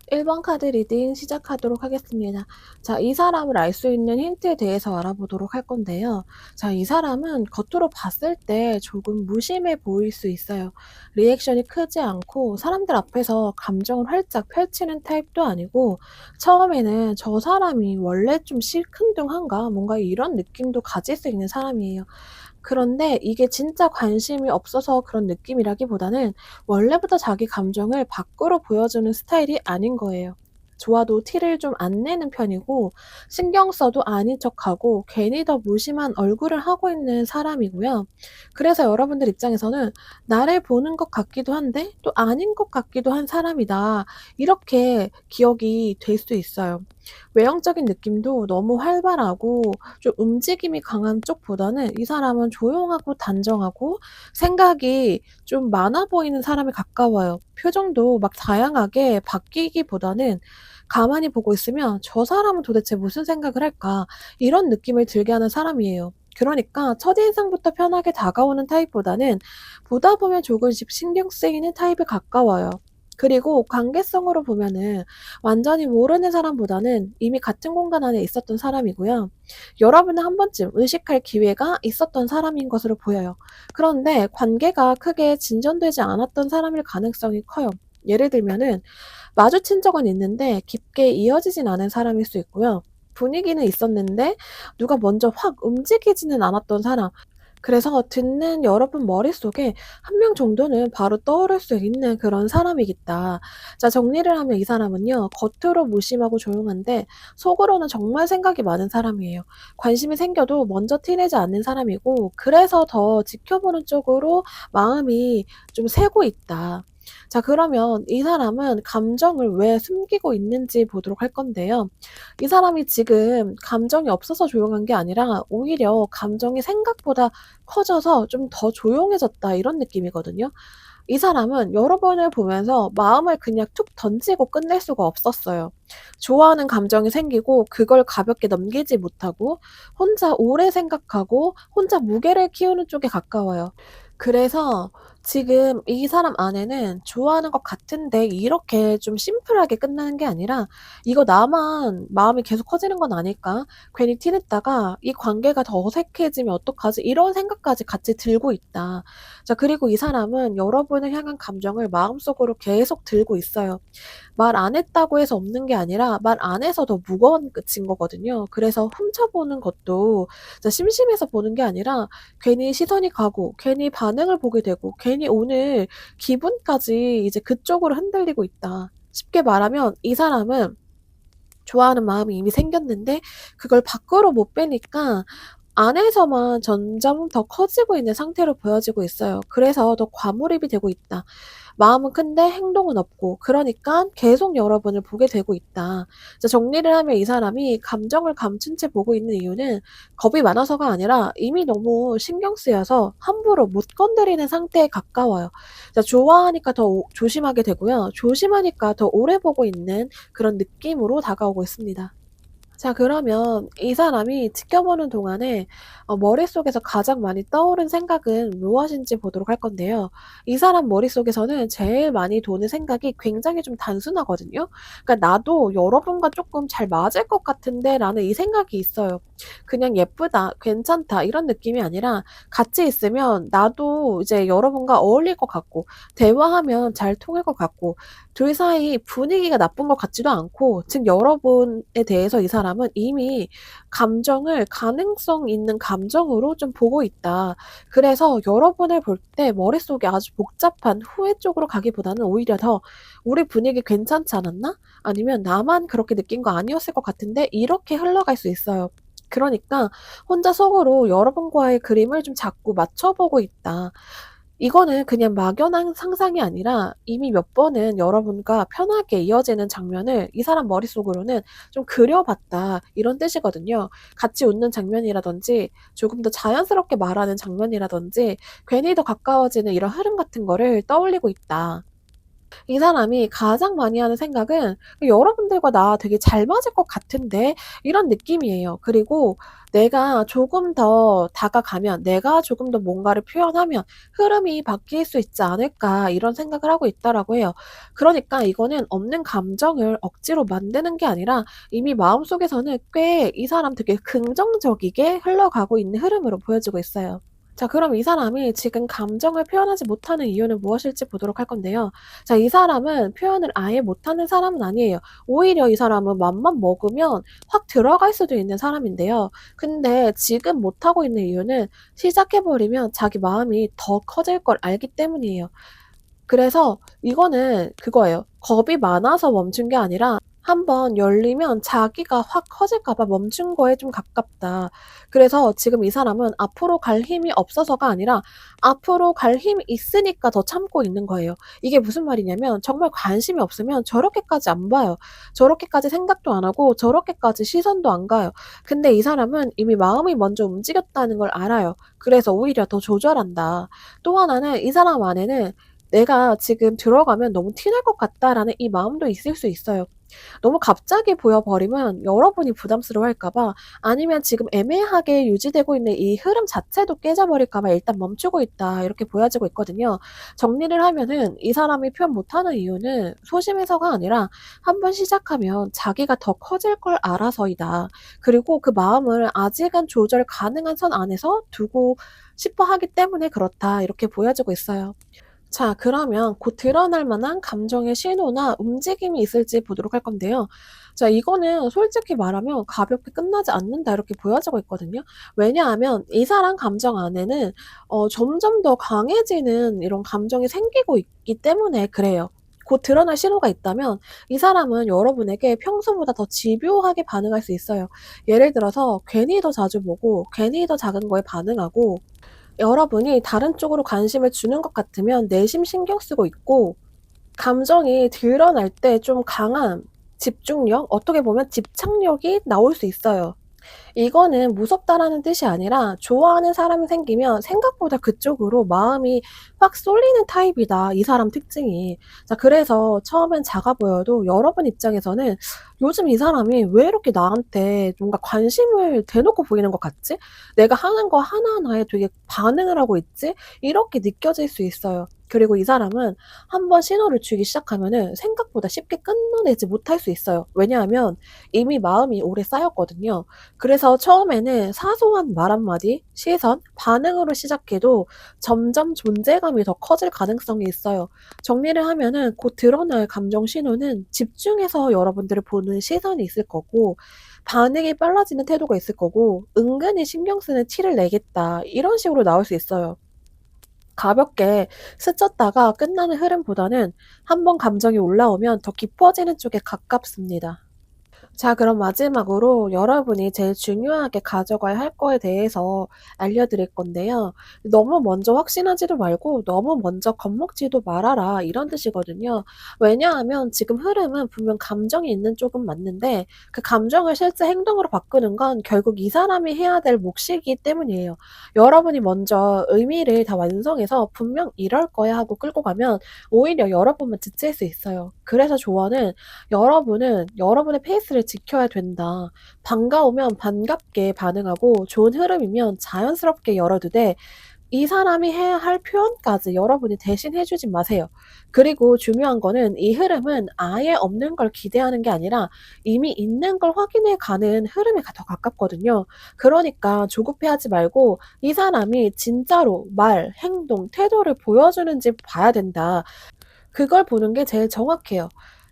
1번 카드 리딩 시작하도록 하겠습니다. 자, 이 사람을 알 수 있는 힌트에 대해서 알아보도록 할 건데요. 자, 이 사람은 겉으로 봤을 때 조금 무심해 보일 수 있어요. 리액션이 크지 않고 사람들 앞에서 감정을 활짝 펼치는 타입도 아니고 처음에는 저 사람이 원래 좀 시큰둥한가 뭔가 이런 느낌도 가질 수 있는 사람이에요. 그런데 이게 진짜 관심이 없어서 그런 느낌이라기보다는 원래부터 자기 감정을 밖으로 보여주는 스타일이 아닌 거예요. 좋아도 티를 좀 안 내는 편이고 신경 써도 아닌 척하고 괜히 더 무심한 얼굴을 하고 있는 사람이고요. 그래서 여러분들 입장에서는 '나를 보는 것 같기도 한데 또 아닌 것 같기도 한 사람이다.' 이렇게 기억이 될 수 있어요. 외형적인 느낌도 너무 활발하고 좀 움직임이 강한 쪽보다는 이 사람은 조용하고 단정하고 생각이 좀 많아 보이는 사람에 가까워요. 표정도 막 다양하게 바뀌기보다는 가만히 보고 있으면 '저 사람은 도대체 무슨 생각을 할까?' 이런 느낌을 들게 하는 사람이에요. 그러니까 첫인상부터 편하게 다가오는 타입보다는 보다 보면 조금씩 신경 쓰이는 타입에 가까워요. 그리고 관계성으로 보면은 완전히 모르는 사람보다는 이미 같은 공간 안에 있었던 사람이고요. 여러분은 한 번쯤 의식할 기회가 있었던 사람인 것으로 보여요. 그런데 관계가 크게 진전되지 않았던 사람일 가능성이 커요. 예를 들면은 마주친 적은 있는데 깊게 이어지진 않은 사람일 수 있고요. 분위기는 있었는데 누가 먼저 확 움직이지는 않았던 사람. 그래서 듣는 여러분 머릿속에 한 명 정도는 바로 떠오를 수 있는 그런 사람이겠다. 자, 정리를 하면 이 사람은요. 겉으로 무심하고 조용한데 속으로는 정말 생각이 많은 사람이에요. 관심이 생겨도 먼저 티내지 않는 사람이고 그래서 더 지켜보는 쪽으로 마음이 좀 새고 있다. 자, 그러면 이 사람은 감정을 왜 숨기고 있는지 보도록 할 건데요. 이 사람이 지금 감정이 없어서 조용한 게 아니라 오히려 감정이 생각보다 커져서 좀 더 조용해졌다 이런 느낌이거든요. 이 사람은 여러분을 보면서 마음을 그냥 툭 던지고 끝낼 수가 없었어요. 좋아하는 감정이 생기고 그걸 가볍게 넘기지 못하고 혼자 오래 생각하고 혼자 무게를 키우는 쪽에 가까워요. 그래서 지금 이 사람 안에는 좋아하는 것 같은데 이렇게 좀 심플하게 끝나는 게 아니라 '이거 나만 마음이 계속 커지는 건 아닐까? 괜히 티 냈다가 이 관계가 더 어색해지면 어떡하지?' 이런 생각까지 같이 들고 있다. 자, 그리고 이 사람은 여러분을 향한 감정을 마음속으로 계속 들고 있어요. 말 안 했다고 해서 없는 게 아니라 말 안 해서 더 무거운 끝인 거거든요. 그래서 훔쳐보는 것도 진짜 심심해서 보는 게 아니라 괜히 시선이 가고 괜히 반응을 보게 되고 괜히 오늘 기분까지 이제 그쪽으로 흔들리고 있다. 쉽게 말하면 이 사람은 좋아하는 마음이 이미 생겼는데 그걸 밖으로 못 빼니까 안에서만 점점 더 커지고 있는 상태로 보여지고 있어요. 그래서 더 과몰입이 되고 있다. 마음은 큰데 행동은 없고 그러니까 계속 여러분을 보게 되고 있다. 자, 정리를 하면 이 사람이 감정을 감춘 채 보고 있는 이유는 겁이 많아서가 아니라 이미 너무 신경 쓰여서 함부로 못 건드리는 상태에 가까워요. 자, 좋아하니까 더 조심하게 되고요. 조심하니까 더 오래 보고 있는 그런 느낌으로 다가오고 있습니다. 자, 그러면 이 사람이 지켜보는 동안에 머릿속에서 가장 많이 떠오른 생각은 무엇인지 보도록 할 건데요. 이 사람 머릿속에서는 제일 많이 도는 생각이 굉장히 좀 단순하거든요. 그러니까 '나도 여러분과 쪼끔 잘 맞을 것 같은데.'라는 이 생각이 있어요. 그냥 "예쁘다. 괜찮다." 이런 느낌이 아니라 같이 있으면 나도 이제 여러분과 어울릴 것 같고 대화하면 잘 통할 것 같고 둘 사이 분위기가 나쁜 것 같지도 않고 즉 여러분에 대해서 이 사람은 이미 감정을 가능성 있는 감정으로 좀 보고 있다. 그래서 여러분을 볼 때 머릿속에 아주 복잡한 후회 쪽으로 가기보다는 오히려 더 '우리 분위기 괜찮지 않았나?' 아니면 '나만 그렇게 느낀 거 아니었을 것 같은데?' 이렇게 흘러갈 수 있어요. 그러니까 혼자 속으로 여러분과의 그림을 좀 자꾸 맞춰 보고 있다. 이거는 그냥 막연한 상상이 아니라 이미 몇 번은 여러분과 편하게 이어지는 장면을 이 사람 머릿속으로는 좀 그려 봤다. 이런 뜻이거든요. 같이 웃는 장면이라든지 조금 더 자연스럽게 말하는 장면이라든지 괜히 더 가까워지는 이런 흐름 같은 거를 떠올리고 있다. 이 사람이 가장 많이 하는 생각은 '여러분들과 나 되게 잘 맞을 것 같은데.' 이런 느낌이에요. 그리고 '내가 조금 더 다가가면 내가 조금 더 뭔가를 표현하면 흐름이 바뀔 수 있지 않을까.' 이런 생각을 하고 있다라고 해요. 그러니까 이거는 없는 감정을 억지로 만드는 게 아니라 이미 마음속에서는 꽤 이 사람 되게 긍정적이게 흘러가고 있는 흐름으로 보여지고 있어요. 자 그럼 이 사람이 지금 감정을 표현하지 못하는 이유는 무엇일지 보도록 할 건데요. 자 이 사람은 표현을 아예 못하는 사람은 아니에요. 오히려 이 사람은 맘만 먹으면 확 들어갈 수도 있는 사람인데요. 근데 지금 못하고 있는 이유는 시작해 버리면 자기 마음이 더 커질 걸 알기 때문이에요. 그래서 이거는 그거예요. 겁이 많아서 멈춘 게 아니라 한 번 열리면 자기가 확 커질까 봐 멈춘 거에 좀 가깝다. 그래서 지금 이 사람은 앞으로 갈 힘이 없어서가 아니라 앞으로 갈 힘이 있으니까 더 참고 있는 거예요. 이게 무슨 말이냐면 정말 관심이 없으면 저렇게까지 안 봐요. 저렇게까지 생각도 안 하고 저렇게까지 시선도 안 가요. 근데 이 사람은 이미 마음이 먼저 움직였다는 걸 알아요. 그래서 오히려 더 조절한다. 또 하나는 이 사람 안에는 '내가 지금 들어가면 너무 티 날 것 같다.'라는 이 마음도 있을 수 있어요. 너무 갑자기 보여 버리면 여러분이 부담스러워할까 봐 아니면 지금 애매하게 유지되고 있는 이 흐름 자체도 깨져 버릴까 봐 일단 멈추고 있다 이렇게 보여지고 있거든요. 정리를 하면은 이 사람이 표현 못하는 이유는 소심해서가 아니라 한 번 시작하면 자기가 더 커질 걸 알아서이다. 그리고 그 마음을 아직은 조절 가능한 선 안에서 두고 싶어 하기 때문에 그렇다 이렇게 보여지고 있어요. 자 그러면 곧 드러날 만한 감정의 신호나 움직임이 있을지 보도록 할 건데요. 자 이거는 솔직히 말하면 '가볍게 끝나지 않는다.' 이렇게 보여지고 있거든요. 왜냐하면 이 사람 감정 안에는 점점 더 강해지는 이런 감정이 생기고 있기 때문에 그래요. 곧 드러날 신호가 있다면 이 사람은 여러분에게 평소보다 더 집요하게 반응할 수 있어요. 예를 들어서 괜히 더 자주 보고 괜히 더 작은 거에 반응하고 여러분이 다른 쪽으로 관심을 주는 것 같으면 내심 신경 쓰고 있고 감정이 드러날 때 좀 강한 집중력, 어떻게 보면 집착력이 나올 수 있어요. 이거는 무섭다라는 뜻이 아니라 좋아하는 사람이 생기면 생각보다 그쪽으로 마음이 확 쏠리는 타입이다, 이 사람 특징이. 자 그래서 처음엔 작아 보여도 여러분 입장에서는 '요즘 이 사람이 왜 이렇게 나한테 뭔가 관심을 대놓고 보이는 것 같지? 내가 하는 거 하나하나에 되게 반응을 하고 있지?' 이렇게 느껴질 수 있어요. 그리고 이 사람은 한 번 신호를 주기 시작하면은 생각보다 쉽게 끊어내지 못할 수 있어요. 왜냐하면 이미 마음이 오래 쌓였거든요. 그래서 처음에는 사소한 말 한마디, 시선, 반응으로 시작해도 점점 존재감이 더 커질 가능성이 있어요. 정리를 하면은 곧 드러날 감정 신호는 집중해서 여러분들을 보는 시선이 있을 거고 반응이 빨라지는 태도가 있을 거고 은근히 신경 쓰는 티를 내겠다 이런 식으로 나올 수 있어요. 가볍게 스쳤다가 끝나는 흐름보다는 한번 감정이 올라오면 더 깊어지는 쪽에 가깝습니다. 자, 그럼 마지막으로 여러분이 제일 중요하게 가져가야 할 거에 대해서 알려드릴 건데요. 너무 먼저 확신하지도 말고 너무 먼저 겁먹지도 말아라 이런 뜻이거든요. 왜냐하면 지금 흐름은 분명 감정이 있는 쪽은 맞는데 그 감정을 실제 행동으로 바꾸는 건 결국 이 사람이 해야 될 몫이기 때문이에요. 여러분이 먼저 의미를 다 완성해서 분명 이럴 거야 하고 끌고 가면 오히려 여러분만 지칠 수 있어요. 그래서 조언은 여러분은 여러분의 페이스를 지켜야 된다. 반가우면 반갑게 반응하고 좋은 흐름이면 자연스럽게 열어두되 이 사람이 해야 할 표현까지 여러분이 대신 해 주지 마세요. 그리고 중요한 거는 이 흐름은 아예 없는 걸 기대하는 게 아니라 이미 있는 걸 확인해 가는 흐름에 더 가깝거든요. 그러니까 조급해하지 말고 이 사람이 진짜로 말, 행동, 태도를 보여주는지 봐야 된다. 그걸 보는 게 제일 정확해요.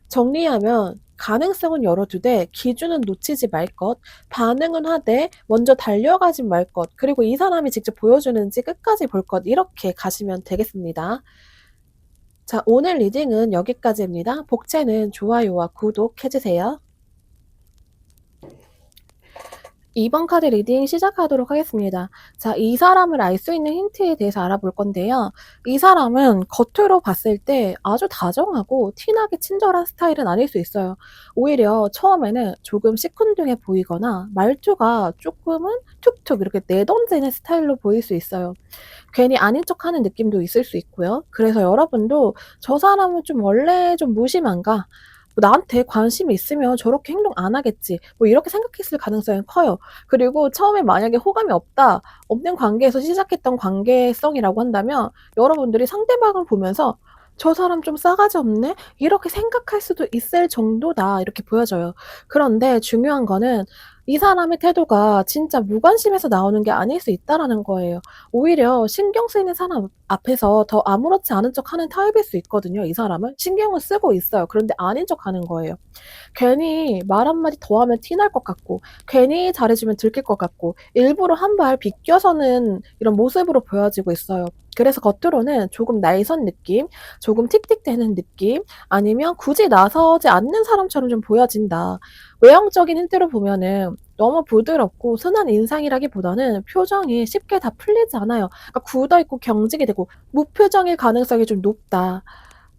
정리하면 가능성은 열어두되 기준은 놓치지 말 것, 반응은 하되 먼저 달려가지 말 것, 그리고 이 사람이 직접 보여주는지 끝까지 볼 것, 이렇게 가시면 되겠습니다. 자, 오늘 리딩은 여기까지입니다. 복채는 좋아요와 구독 해주세요. 2번 카드 리딩 시작하도록 하겠습니다. 자, 이 사람을 알 수 있는 힌트에 대해서 알아볼 건데요. 이 사람은 겉으로 봤을 때 아주 다정하고 티나게 친절한 스타일은 아닐 수 있어요. 오히려 처음에는 조금 시큰둥해 보이거나 말투가 조금은 툭툭 이렇게 내던지는 스타일로 보일 수 있어요. 괜히 아닌 척하는 느낌도 있을 수 있고요. 그래서 여러분도 '저 사람은 좀 원래 좀 무심한가? 뭐 나한테 관심이 있으면 저렇게 행동 안 하겠지.' 뭐 이렇게 생각했을 가능성이 커요. 그리고 처음에 만약에 호감이 없는 관계에서 시작했던 관계성이라고 한다면 여러분들이 상대방을 보면서 '저 사람 좀 싸가지 없네?' 이렇게 생각할 수도 있을 정도다 이렇게 보여져요. 그런데 중요한 거는 이 사람의 태도가 진짜 무관심해서 나오는 게 아닐 수 있다라는 거예요. 오히려 신경 쓰이는 사람 앞에서 더 아무렇지 않은 척하는 타입일 수 있거든요, 이 사람은. 신경을 쓰고 있어요. 그런데 아닌 척하는 거예요. 괜히 말 한마디 더 하면 티 날 것 같고 괜히 잘해주면 들킬 것 같고 일부러 한 발 비껴서는 이런 모습으로 보여지고 있어요. 그래서 겉으로는 조금 날선 느낌, 조금 틱틱대는 느낌, 아니면 굳이 나서지 않는 사람처럼 좀 보여진다. 외형적인 힌트로 보면은 너무 부드럽고 순한 인상이라기보다는 표정이 쉽게 다 풀리지 않아요. 그러니까 굳어있고 경직이 되고 무표정일 가능성이 좀 높다.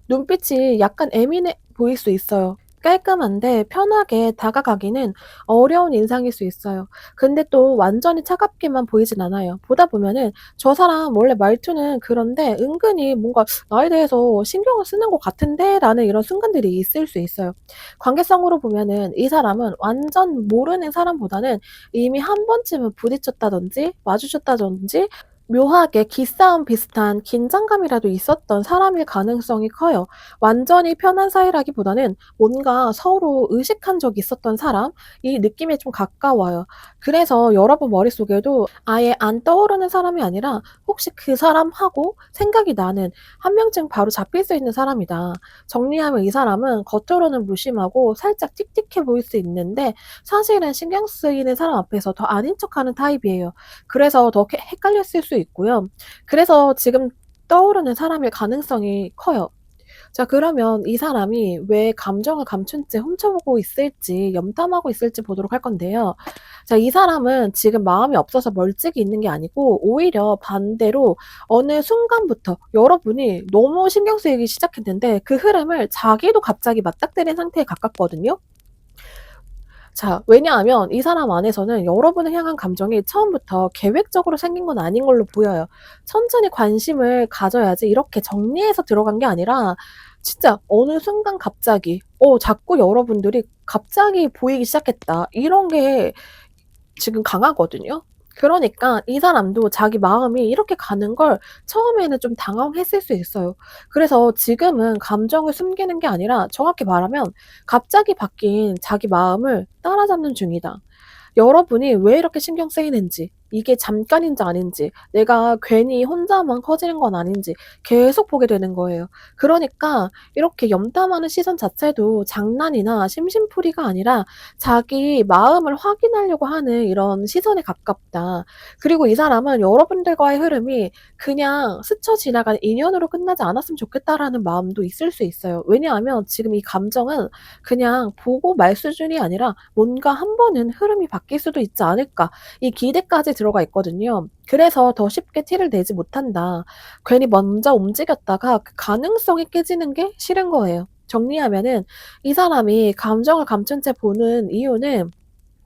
눈빛이 약간 예민해 보일 수 있어요. 깔끔한데 편하게 다가가기는 어려운 인상일 수 있어요. 근데 또 완전히 차갑게만 보이진 않아요. 보다 보면은 '저 사람 원래 말투는 그런데 은근히 뭔가 나에 대해서 신경을 쓰는 것 같은데?'라는 이런 순간들이 있을 수 있어요. 관계성으로 보면은 이 사람은 완전 모르는 사람보다는 이미 한 번쯤은 부딪혔다든지 마주쳤다든지 묘하게 기싸움 비슷한 긴장감이라도 있었던 사람일 가능성이 커요. 완전히 편한 사이라기보다는 뭔가 서로 의식한 적이 있었던 사람? 이 느낌에 좀 가까워요. 그래서 여러분 머릿속에도 아예 안 떠오르는 사람이 아니라 혹시 그 사람하고 생각이 나는 한 명쯤 바로 잡힐 수 있는 사람이다. 정리하면 이 사람은 겉으로는 무심하고 살짝 틱틱해 보일 수 있는데 사실은 신경 쓰이는 사람 앞에서 더 아닌 척하는 타입이에요. 그래서 더 헷갈렸을 수 있고요. 그래서 지금 떠오르는 사람일 가능성이 커요. 자, 그러면 이 사람이 왜 감정을 감춘 채 훔쳐보고 있을지, 염탐하고 있을지 보도록 할 건데요. 자, 이 사람은 지금 마음이 없어서 멀찍이 있는 게 아니고 오히려 반대로 어느 순간부터 여러분이 너무 신경 쓰이기 시작했는데 그 흐름을 자기도 갑자기 맞닥뜨린 상태에 가깝거든요. 자, 왜냐하면 이 사람 안에서는 여러분을 향한 감정이 처음부터 계획적으로 생긴 건 아닌 걸로 보여요. 천천히 관심을 가져야지 이렇게 정리해서 들어간 게 아니라 진짜 어느 순간 갑자기 자꾸 여러분들이 갑자기 보이기 시작했다. 이런 게 지금 강하거든요. 그러니까 이 사람도 자기 마음이 이렇게 가는 걸 처음에는 좀 당황했을 수 있어요. 그래서 지금은 감정을 숨기는 게 아니라 정확히 말하면 갑자기 바뀐 자기 마음을 따라잡는 중이다. 여러분이 왜 이렇게 신경 쓰이는지, 이게 잠깐인지 아닌지, 내가 괜히 혼자만 커지는 건 아닌지 계속 보게 되는 거예요. 그러니까 이렇게 염탐하는 시선 자체도 장난이나 심심풀이가 아니라 자기 마음을 확인하려고 하는 이런 시선에 가깝다. 그리고 이 사람은 여러분들과의 흐름이 그냥 스쳐 지나간 인연으로 끝나지 않았으면 좋겠다라는 마음도 있을 수 있어요. 왜냐하면 지금 이 감정은 그냥 보고 말 수준이 아니라 뭔가 한 번은 흐름이 바뀔 수도 있지 않을까 이 기대까지 들어가 있거든요. 그래서 더 쉽게 티를 내지 못한다. 괜히 먼저 움직였다가 그 가능성이 깨지는 게 싫은 거예요. 정리하면은 이 사람이 감정을 감춘 채 보는 이유는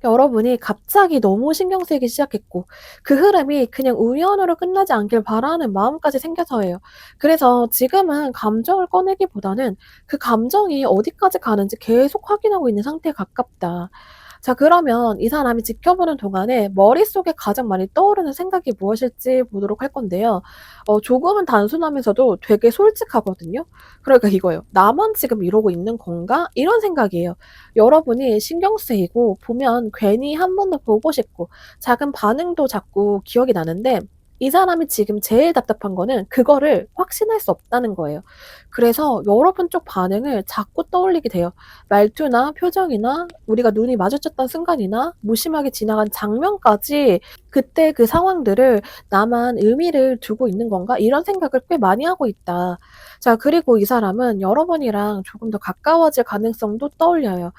여러분이 갑자기 너무 신경 쓰이기 시작했고 그 흐름이 그냥 우연으로 끝나지 않길 바라는 마음까지 생겨서예요. 그래서 지금은 감정을 꺼내기보다는 그 감정이 어디까지 가는지 계속 확인하고 있는 상태에 가깝다. 자, 그러면 이 사람이 지켜보는 동안에 머릿속에 가장 많이 떠오르는 생각이 무엇일지 보도록 할 건데요. 조금은 단순하면서도 되게 솔직하거든요. 그러니까 이거예요. '나만 지금 이러고 있는 건가?' 이런 생각이에요. 여러분이 신경 쓰이고 보면 괜히 한 번 더 보고 싶고 작은 반응도 자꾸 기억이 나는데 이 사람이 지금 제일 답답한 거는 그거를 확신할 수 없다는 거예요. 그래서 여러분 쪽 반응을 자꾸 떠올리게 돼요. 말투나 표정이나 우리가 눈이 마주쳤던 순간이나 무심하게 지나간 장면까지 그때 그 상황들을 '나만 의미를 두고 있는 건가?' 이런 생각을 꽤 많이 하고 있다. 자, 그리고 이 사람은 여러분이랑 조금 더 가까워질 가능성도 떠올려요.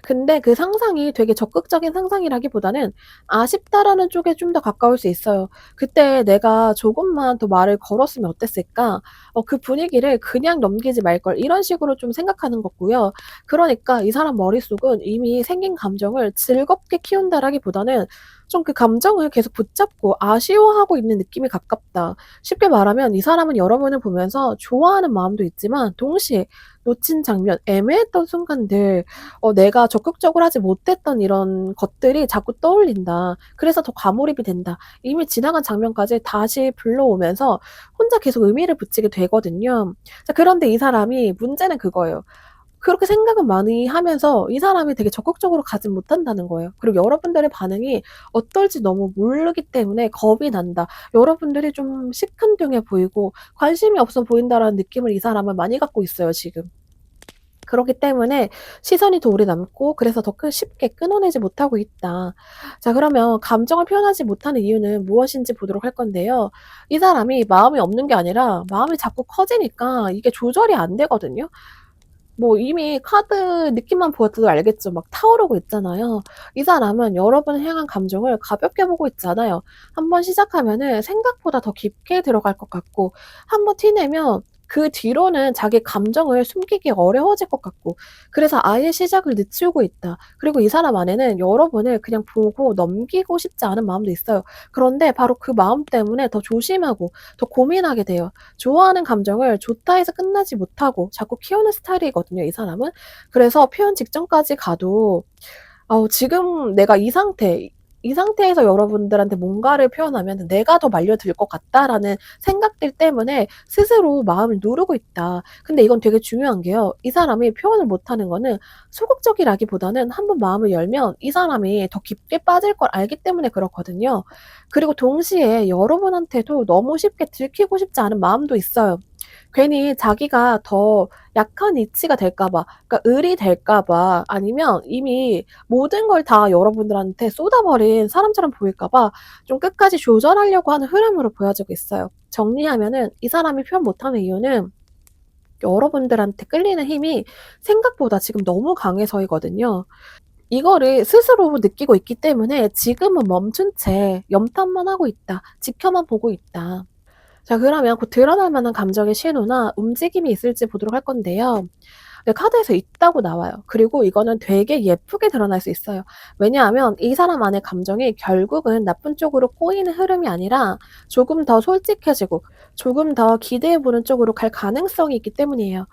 근데 그 상상이 되게 적극적인 상상이라기보다는 아쉽다라는 쪽에 좀 더 가까울 수 있어요. '그때 내가 조금만 더 말을 걸었으면 어땠을까? 그 분위기를 그냥 넘기지 말걸.' 이런 식으로 좀 생각하는 거고요. 그러니까 이 사람 머릿속은 이미 생긴 감정을 즐겁게 키운다라기보다는 좀 그 감정을 계속 붙잡고 아쉬워하고 있는 느낌이 가깝다. 쉽게 말하면 이 사람은 여러분을 보면서 좋아하는 마음도 있지만 동시에 놓친 장면, 애매했던 순간들, 내가 적극적으로 하지 못했던 이런 것들이 자꾸 떠올린다. 그래서 더 과몰입이 된다. 이미 지나간 장면까지 다시 불러오면서 혼자 계속 의미를 붙이게 되거든요. 자, 그런데 이 사람이 문제는 그거예요. 그렇게 생각은 많이 하면서 이 사람이 되게 적극적으로 가진 못한다는 거예요. 그리고 여러분들의 반응이 어떨지 너무 모르기 때문에 겁이 난다. 여러분들이 좀 시큰둥해 보이고 관심이 없어 보인다라는 느낌을 이 사람은 많이 갖고 있어요, 지금. 그렇기 때문에 시선이 더 오래 남고 그래서 더 쉽게 끊어내지 못하고 있다. 자, 그러면 감정을 표현하지 못하는 이유는 무엇인지 보도록 할 건데요. 이 사람이 마음이 없는 게 아니라 마음이 자꾸 커지니까 이게 조절이 안 되거든요. 뭐 이미 카드 느낌만 보아도 알겠죠. 막 타오르고 있잖아요. 이 사람은 여러분을 향한 감정을 가볍게 보고 있지 않아요. 한 번 시작하면은 생각보다 더 깊게 들어갈 것 같고 한 번 티내면 그 뒤로는 자기 감정을 숨기기 어려워질 것 같고 그래서 아예 시작을 늦추고 있다. 그리고 이 사람 안에는 여러분을 그냥 보고 넘기고 싶지 않은 마음도 있어요. 그런데 바로 그 마음 때문에 더 조심하고 더 고민하게 돼요. 좋아하는 감정을 좋다 해서 끝나지 못하고 자꾸 키우는 스타일이거든요, 이 사람은. 그래서 표현 직전까지 가도 지금 내가 이 상태에서 여러분들한테 뭔가를 표현하면 '내가 더 말려들 것 같다.'라는 생각들 때문에 스스로 마음을 누르고 있다. 근데 이건 되게 중요한 게요. 이 사람이 표현을 못하는 거는 소극적이라기보다는 한 번 마음을 열면 이 사람이 더 깊게 빠질 걸 알기 때문에 그렇거든요. 그리고 동시에 여러분한테도 너무 쉽게 들키고 싶지 않은 마음도 있어요. 괜히 자기가 더 약한 이치가 될까 봐, 그러니까 을이 될까 봐, 아니면 이미 모든 걸 다 여러분들한테 쏟아버린 사람처럼 보일까 봐 좀 끝까지 조절하려고 하는 흐름으로 보여지고 있어요. 정리하면은 이 사람이 표현 못하는 이유는 여러분들한테 끌리는 힘이 생각보다 지금 너무 강해서이거든요. 이거를 스스로 느끼고 있기 때문에 지금은 멈춘 채 염탐만 하고 있다. 지켜만 보고 있다. 자, 그러면 곧 드러날 만한 감정의 신호나 움직임이 있을지 보도록 할 건데요. 네, 카드에서 있다고 나와요. 그리고 이거는 되게 예쁘게 드러날 수 있어요. 왜냐하면 이 사람 안의 감정이 결국은 나쁜 쪽으로 꼬이는 흐름이 아니라 조금 더 솔직해지고 조금 더 기대해 보는 쪽으로 갈 가능성이 있기 때문이에요.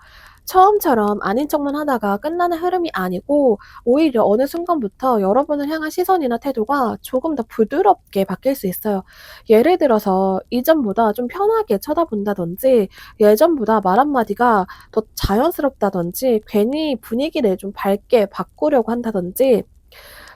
처음처럼 아닌 척만 하다가 끝나는 흐름이 아니고 오히려 어느 순간부터 여러분을 향한 시선이나 태도가 조금 더 부드럽게 바뀔 수 있어요. 예를 들어서 이전보다 좀 편하게 쳐다본다든지 예전보다 말 한마디가 더 자연스럽다든지 괜히 분위기를 좀 밝게 바꾸려고 한다든지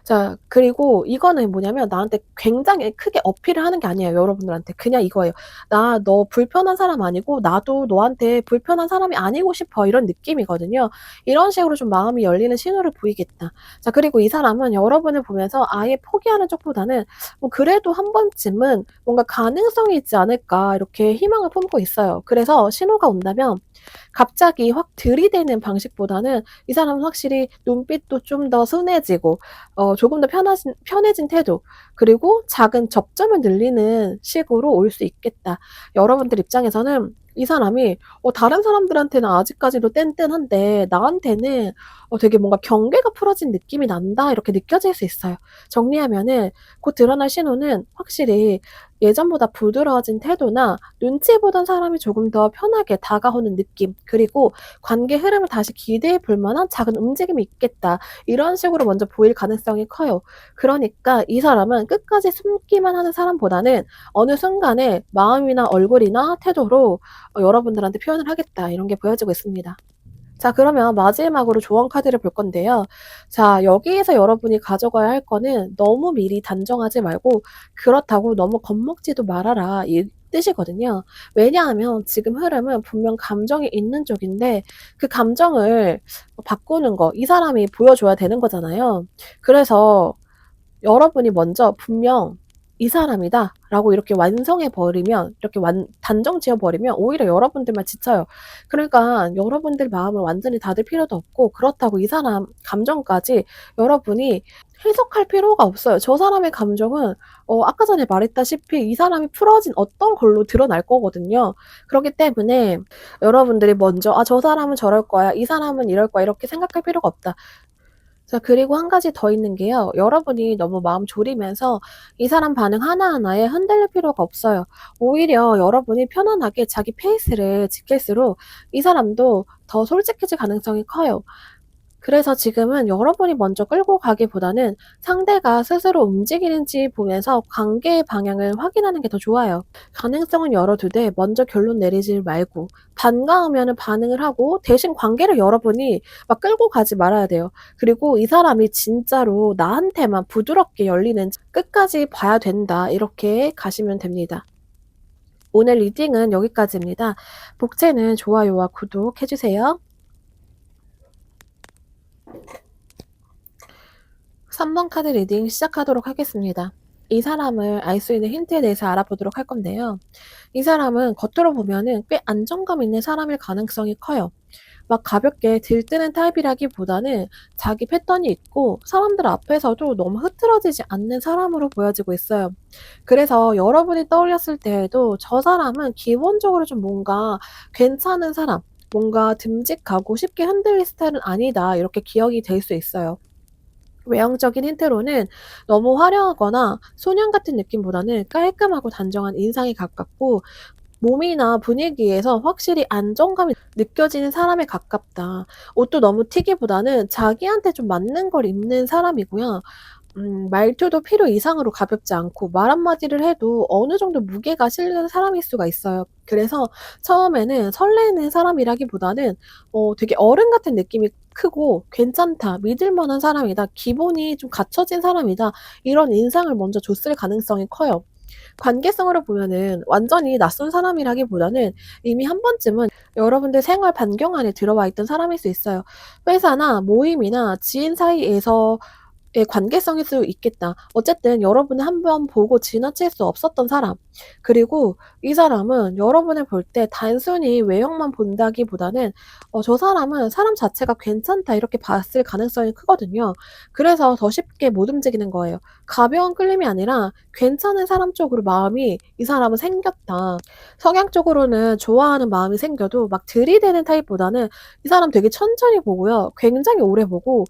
자, 그리고 이거는 뭐냐면 나한테 굉장히 크게 어필을 하는 게 아니에요, 여러분들한테. 그냥 이거예요. "나 너 불편한 사람 아니고 나도 너한테 불편한 사람이 아니고 싶어." 이런 느낌이거든요. 이런 식으로 좀 마음이 열리는 신호를 보이겠다. 자, 그리고 이 사람은 여러분을 보면서 아예 포기하는 쪽보다는 '뭐 그래도 한 번쯤은 뭔가 가능성이 있지 않을까.' 이렇게 희망을 품고 있어요. 그래서 신호가 온다면 갑자기 확 들이대는 방식보다는 이 사람은 확실히 눈빛도 좀 더 순해지고 조금 더 편해진 태도 그리고 작은 접점을 늘리는 식으로 올 수 있겠다. 여러분들 입장에서는 이 사람이 다른 사람들한테는 아직까지도 뗀뗀한데 나한테는 되게 뭔가 경계가 풀어진 느낌이 난다 이렇게 느껴질 수 있어요. 정리하면은 곧 드러날 신호는 확실히 예전보다 부드러워진 태도나 눈치 보던 사람이 조금 더 편하게 다가오는 느낌, 그리고 관계 흐름을 다시 기대해 볼 만한 작은 움직임이 있겠다. 이런 식으로 먼저 보일 가능성이 커요. 그러니까 이 사람은 끝까지 숨기만 하는 사람보다는 어느 순간에 마음이나 얼굴이나 태도로 여러분들한테 표현을 하겠다. 이런 게 보여지고 있습니다. 자, 그러면 마지막으로 조언 카드를 볼 건데요. 자, 여기에서 여러분이 가져가야 할 거는 너무 미리 단정하지 말고 그렇다고 너무 겁먹지도 말아라. 이 뜻이거든요. 왜냐하면 지금 흐름은 분명 감정이 있는 쪽인데 그 감정을 바꾸는 거, 이 사람이 보여줘야 되는 거잖아요. 그래서 여러분이 먼저 분명 '이 사람이다.'라고 이렇게 완성해 버리면, 이렇게 단정 지어 버리면 오히려 여러분들만 지쳐요. 그러니까 여러분들 마음을 완전히 닫을 필요도 없고, 그렇다고 이 사람 감정까지 여러분이 해석할 필요가 없어요. 저 사람의 감정은 아까 전에 말했다시피 이 사람이 풀어진 어떤 걸로 드러날 거거든요. 그렇기 때문에 여러분들이 먼저 '아, 저 사람은 저럴 거야. 이 사람은 이럴 거야.' 이렇게 생각할 필요가 없다. 자, 그리고 한 가지 더 있는 게요. 여러분이 너무 마음 졸이면서 이 사람 반응 하나하나에 흔들릴 필요가 없어요. 오히려 여러분이 편안하게 자기 페이스를 지킬수록 이 사람도 더 솔직해질 가능성이 커요. 그래서 지금은 여러분이 먼저 끌고 가기보다는 상대가 스스로 움직이는지 보면서 관계의 방향을 확인하는 게 더 좋아요. 가능성은 열어두되 먼저 결론 내리지 말고, 반가우면은 반응을 하고 대신 관계를 여러분이 막 끌고 가지 말아야 돼요. 그리고 이 사람이 진짜로 나한테만 부드럽게 열리는지 끝까지 봐야 된다. 이렇게 가시면 됩니다. 오늘 리딩은 여기까지입니다. 복채는 좋아요와 구독 해주세요. 3번 카드 리딩 시작하도록 하겠습니다. 이 사람을 알 수 있는 힌트에 대해서 알아보도록 할 건데요. 이 사람은 겉으로 보면은 꽤 안정감 있는 사람일 가능성이 커요. 막 가볍게 들뜨는 타입이라기보다는 자기 패턴이 있고 사람들 앞에서도 너무 흐트러지지 않는 사람으로 보여지고 있어요. 그래서 여러분이 떠올렸을 때에도 저 사람은 기본적으로 좀 뭔가 괜찮은 사람, 뭔가 듬직하고 쉽게 흔들릴 스타일은 아니다. 이렇게 기억이 될 수 있어요. 외형적인 힌트로는 너무 화려하거나 소년 같은 느낌보다는 깔끔하고 단정한 인상에 가깝고, 몸이나 분위기에서 확실히 안정감이 느껴지는 사람에 가깝다. 옷도 너무 튀기보다는 자기한테 좀 맞는 걸 입는 사람이고요. 말투도 필요 이상으로 가볍지 않고 말 한마디를 해도 어느 정도 무게가 실리는 사람일 수가 있어요. 그래서 처음에는 설레는 사람이라기보다는 되게 어른 같은 느낌이 크고 '괜찮다. 믿을 만한 사람이다. 기본이 좀 갖춰진 사람이다.' 이런 인상을 먼저 줬을 가능성이 커요. 관계성으로 보면은 완전히 낯선 사람이라기보다는 이미 한 번쯤은 여러분들 생활 반경 안에 들어와 있던 사람일 수 있어요. 회사나 모임이나 지인 사이에서 의 관계성일 수 있겠다. 어쨌든 여러분이 한 번 보고 지나칠 수 없었던 사람. 그리고 이 사람은 여러분을 볼 때 단순히 외형만 본다기보다는 '저 사람은 사람 자체가 괜찮다.' 이렇게 봤을 가능성이 크거든요. 그래서 더 쉽게 못 움직이는 거예요. 가벼운 끌림이 아니라 괜찮은 사람 쪽으로 마음이 이 사람은 생겼다. 성향적으로는 좋아하는 마음이 생겨도 막 들이대는 타입보다는 이 사람 되게 천천히 보고요. 굉장히 오래 보고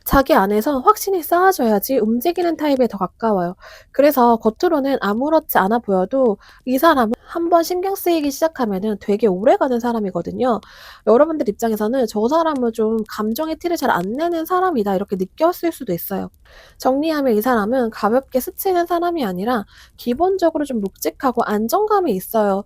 자기 안에서 확신이 쌓아져야지 움직이는 타입에 더 가까워요. 그래서 겉으로는 아무렇지 않아 보여도 이 사람은 한번 신경 쓰이기 시작하면은 되게 오래가는 사람이거든요. 여러분들 입장에서는 '저 사람은 좀 감정의 티를 잘 안 내는 사람이다.' 이렇게 느꼈을 수도 있어요. 정리하면 이 사람은 가볍게 스치는 사람이 아니라 기본적으로 좀 묵직하고 안정감이 있어요.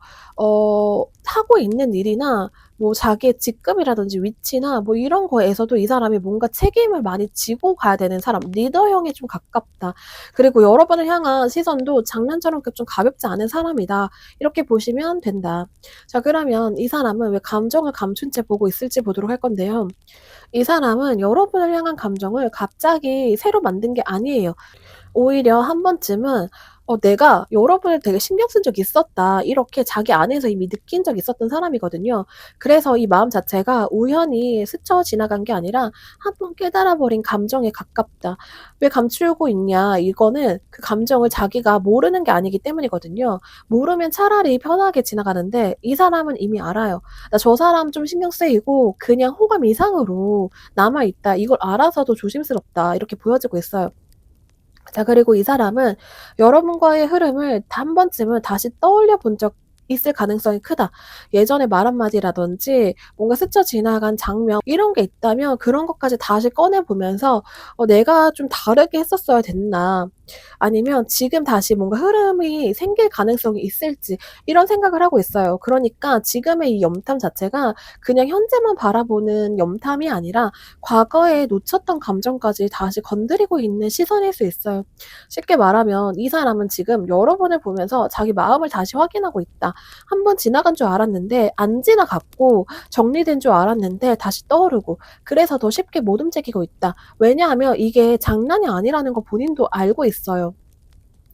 하고 있는 일이나 뭐 자기의 직급이라든지 위치나 뭐 이런 거에서도 이 사람이 뭔가 책임을 많이 지고 가야 되는 사람, 리더형에 좀 가깝다. 그리고 여러분을 향한 시선도 장난처럼 좀 가볍지 않은 사람이다. 이렇게 보시면 된다. 자, 그러면 이 사람은 왜 감정을 감춘 채 보고 있을지 보도록 할 건데요. 이 사람은 여러분을 향한 감정을 갑자기 새로 만든 게 아니에요. 오히려 한 번쯤은 '내가 여러분을 되게 신경 쓴 적이 있었다.' 이렇게 자기 안에서 이미 느낀 적이 있었던 사람이거든요. 그래서 이 마음 자체가 우연히 스쳐 지나간 게 아니라 한 번 깨달아 버린 감정에 가깝다. '왜 감추고 있냐.' 이거는 그 감정을 자기가 모르는 게 아니기 때문이거든요. 모르면 차라리 편하게 지나가는데 이 사람은 이미 알아요. '나 저 사람 좀 신경 쓰이고 그냥 호감 이상으로 남아 있다. 이걸 알아서도 조심스럽다.' 이렇게 보여지고 있어요. 자, 그리고 이 사람은 여러분과의 흐름을 한 번쯤은 다시 떠올려 본 적 있을 가능성이 크다. 예전에 말 한마디라든지 뭔가 스쳐 지나간 장면 이런 게 있다면 그런 것까지 다시 꺼내 보면서 '내가 좀 다르게 했었어야 됐나.' 아니면 지금 다시 뭔가 흐름이 생길 가능성이 있을지 이런 생각을 하고 있어요. 그러니까 지금의 이 염탐 자체가 그냥 현재만 바라보는 염탐이 아니라 과거에 놓쳤던 감정까지 다시 건드리고 있는 시선일 수 있어요. 쉽게 말하면 이 사람은 지금 여러 번을 보면서 자기 마음을 다시 확인하고 있다. 한 번 지나간 줄 알았는데 안 지나갔고 정리된 줄 알았는데 다시 떠오르고 그래서 더 쉽게 못 움직이고 있다. 왜냐하면 이게 장난이 아니라는 거 본인도 알고 있어요.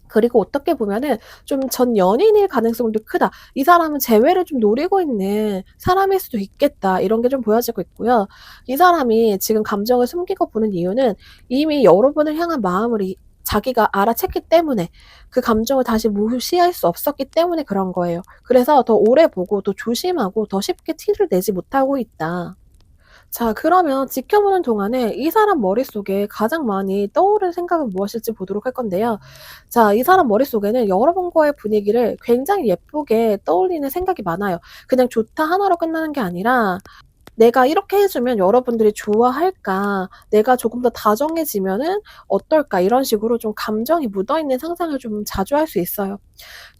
그리고 어떻게 보면은 좀 전 연인일 가능성도 크다. '이 사람은 재회를 좀 노리고 있는 사람일 수도 있겠다.' 이런 게 좀 보여지고 있고요. 이 사람이 지금 감정을 숨기고 보는 이유는 이미 여러분을 향한 마음을 자기가 알아챘기 때문에 그 감정을 다시 무시할 수 없었기 때문에 그런 거예요. 그래서 더 오래 보고 더 조심하고 더 쉽게 티를 내지 못하고 있다. 자, 그러면 지켜보는 동안에 이 사람 머릿속에 가장 많이 떠오르는 생각은 무엇일지 보도록 할 건데요. 자, 이 사람 머릿속에는 여러분과의 분위기를 굉장히 예쁘게 떠올리는 생각이 많아요. 그냥 좋다 하나로 끝나는 게 아니라 '내가 이렇게 해 주면 여러분들이 좋아할까? 내가 조금 더 다정해지면은 어떨까?' 이런 식으로 좀 감정이 묻어있는 상상을 좀 자주 할 수 있어요.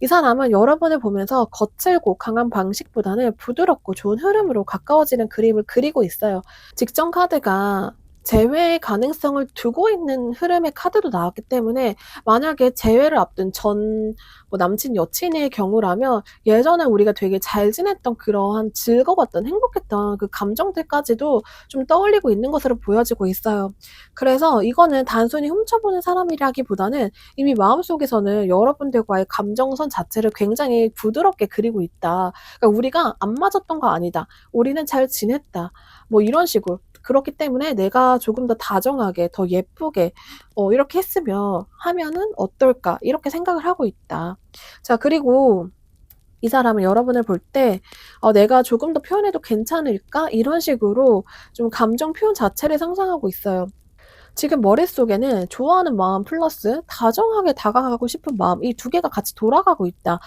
이 사람은 여러분을 보면서 거칠고 강한 방식보다는 부드럽고 좋은 흐름으로 가까워지는 그림을 그리고 있어요. 직전 카드가 재회의 가능성을 두고 있는 흐름의 카드도 나왔기 때문에 만약에 재회를 앞둔 전 남친 여친의 경우라면 예전에 우리가 되게 잘 지냈던 그러한 즐거웠던 행복했던 그 감정들까지도 좀 떠올리고 있는 것으로 보여지고 있어요. 그래서 이거는 단순히 훔쳐보는 사람이라기보다는 이미 마음속에서는 여러분들과의 감정선 자체를 굉장히 부드럽게 그리고 있다. 그러니까 '우리가 안 맞았던 거 아니다. 우리는 잘 지냈다.' 뭐 이런 식으로. 그렇기 때문에 '내가 조금 더 다정하게 더 예쁘게 이렇게 했으면 하면은 어떨까?' 이렇게 생각을 하고 있다. 자, 그리고 이 사람은 여러분을 볼 때 '내가 조금 더 표현해도 괜찮을까?' 이런 식으로 좀 감정 표현 자체를 상상하고 있어요. 지금 머릿속에는 좋아하는 마음 플러스 다정하게 다가가고 싶은 마음 이 두 개가 같이 돌아가고 있다.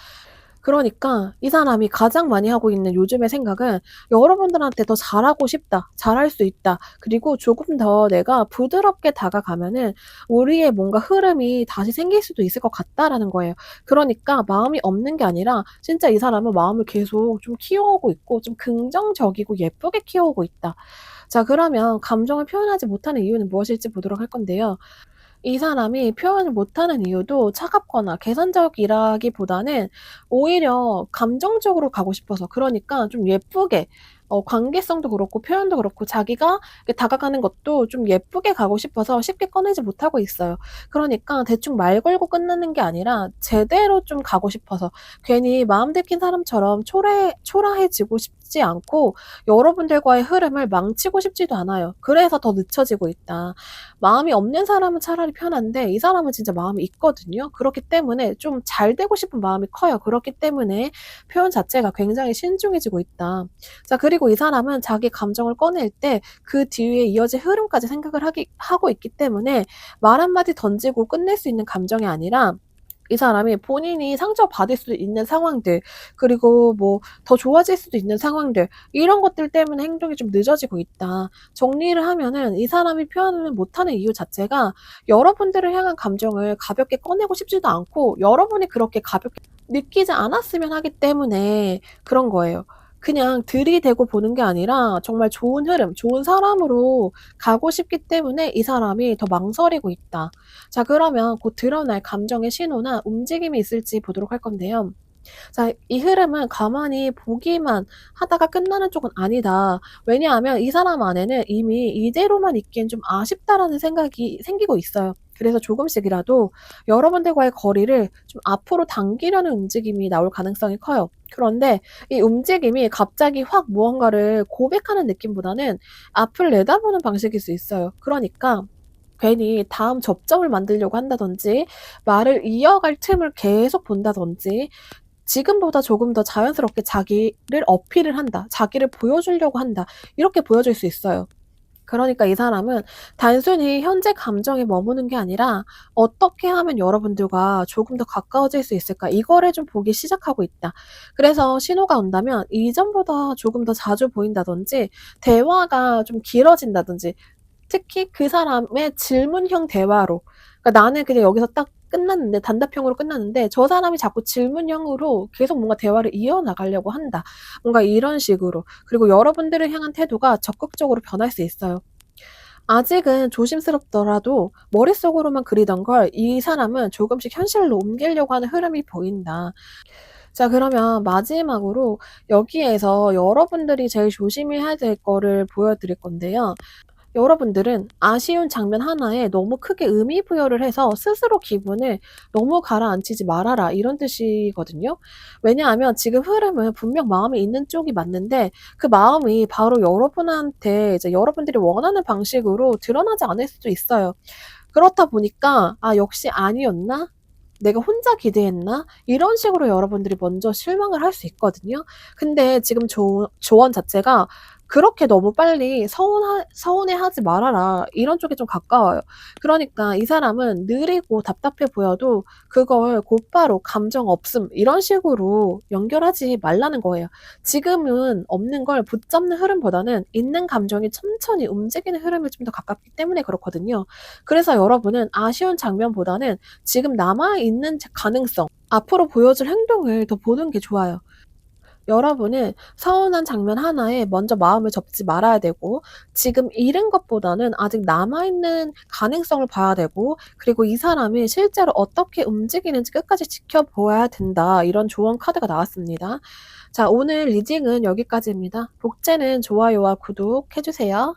그러니까 이 사람이 가장 많이 하고 있는 요즘의 생각은 '여러분들한테 더 잘하고 싶다. 잘할 수 있다. 그리고 조금 더 내가 부드럽게 다가가면은 우리의 뭔가 흐름이 다시 생길 수도 있을 것 같다.'라는 거예요. 그러니까 마음이 없는 게 아니라 진짜 이 사람은 마음을 계속 좀 키워오고 있고 좀 긍정적이고 예쁘게 키워오고 있다. 자, 그러면 감정을 표현하지 못하는 이유는 무엇일지 보도록 할 건데요. 이 사람이 표현을 못하는 이유도 차갑거나 계산적이라기보다는 오히려 감정적으로 가고 싶어서 그러니까 좀 예쁘게 관계성도 그렇고 표현도 그렇고 자기가 이렇게 다가가는 것도 좀 예쁘게 가고 싶어서 쉽게 꺼내지 못하고 있어요. 그러니까 대충 말 걸고 끝나는 게 아니라 제대로 좀 가고 싶어서 괜히 마음 들킨 사람처럼 초라해지고 싶지 않고 여러분들과의 흐름을 망치고 싶지도 않아요. 그래서 더 늦춰지고 있다. 마음이 없는 사람은 차라리 편한데 이 사람은 진짜 마음이 있거든요. 그렇기 때문에 좀 잘 되고 싶은 마음이 커요. 그렇기 때문에 표현 자체가 굉장히 신중해지고 있다. 자, 그리고 이 사람은 자기 감정을 꺼낼 때 그 뒤에 이어질 흐름까지 생각을 하고 있기 때문에 말 한마디 던지고 끝낼 수 있는 감정이 아니라 이 사람이 본인이 상처받을 수 있는 상황들 그리고 뭐 더 좋아질 수도 있는 상황들 이런 것들 때문에 행동이 좀 늦어지고 있다. 정리를 하면은 이 사람이 표현을 못하는 이유 자체가 여러분들을 향한 감정을 가볍게 꺼내고 싶지도 않고 여러분이 그렇게 가볍게 느끼지 않았으면 하기 때문에 그런 거예요. 그냥 들이대고 보는 게 아니라 정말 좋은 흐름, 좋은 사람으로 가고 싶기 때문에 이 사람이 더 망설이고 있다. 자, 그러면 곧 드러날 감정의 신호나 움직임이 있을지 보도록 할 건데요. 자, 이 흐름은 가만히 보기만 하다가 끝나는 쪽은 아니다. 왜냐하면 이 사람 안에는 이미 '이대로만 있기엔 좀 아쉽다.'라는 생각이 생기고 있어요. 그래서 조금씩이라도 여러분들과의 거리를 좀 앞으로 당기려는 움직임이 나올 가능성이 커요. 그런데 이 움직임이 갑자기 확 무언가를 고백하는 느낌보다는 앞을 내다보는 방식일 수 있어요. 그러니까 괜히 다음 접점을 만들려고 한다든지 말을 이어갈 틈을 계속 본다든지 지금보다 조금 더 자연스럽게 자기를 어필을 한다. 자기를 보여주려고 한다. 이렇게 보여질 수 있어요. 그러니까 이 사람은 단순히 현재 감정에 머무는 게 아니라 '어떻게 하면 여러분들과 조금 더 가까워질 수 있을까?' 이거를 좀 보기 시작하고 있다. 그래서 신호가 온다면 이전보다 조금 더 자주 보인다든지 대화가 좀 길어진다든지 특히 그 사람의 질문형 대화로 그러니까 나는 그냥 여기서 딱 끝났는데 단답형으로 끝났는데 저 사람이 자꾸 질문형으로 계속 뭔가 대화를 이어나가려고 한다. 뭔가 이런 식으로. 그리고 여러분들을 향한 태도가 적극적으로 변할 수 있어요. 아직은 조심스럽더라도 머릿속으로만 그리던 걸 이 사람은 조금씩 현실로 옮기려고 하는 흐름이 보인다. 자 그러면 마지막으로 여기에서 여러분들이 제일 조심해야 될 거를 보여드릴 건데요. 여러분들은 아쉬운 장면 하나에 너무 크게 의미 부여를 해서 스스로 기분을 너무 가라앉히지 말아라 이런 뜻이거든요. 왜냐하면 지금 흐름은 분명 마음이 있는 쪽이 맞는데 그 마음이 바로 여러분한테 이제 여러분들이 원하는 방식으로 드러나지 않을 수도 있어요. 그렇다 보니까 '아 역시 아니었나? 내가 혼자 기대했나?' 이런 식으로 여러분들이 먼저 실망을 할 수 있거든요. 근데 지금 조언 자체가 그렇게 너무 빨리 "서운해하지 말아라." 이런 쪽에 좀 가까워요. 그러니까 이 사람은 느리고 답답해 보여도 그걸 곧바로 "감정 없음." 이런 식으로 연결하지 말라는 거예요. 지금은 없는 걸 붙잡는 흐름보다는 있는 감정이 천천히 움직이는 흐름에 좀 더 가깝기 때문에 그렇거든요. 그래서 여러분은 아쉬운 장면보다는 지금 남아 있는 가능성, 앞으로 보여줄 행동을 더 보는 게 좋아요. 여러분은 서운한 장면 하나에 먼저 마음을 접지 말아야 되고 지금 잃은 것보다는 아직 남아 있는 가능성을 봐야 되고 그리고 이 사람이 실제로 어떻게 움직이는지 끝까지 지켜보아야 된다. 이런 조언 카드가 나왔습니다. 자, 오늘 리딩은 여기까지입니다. 복제는 좋아요와 구독해 주세요.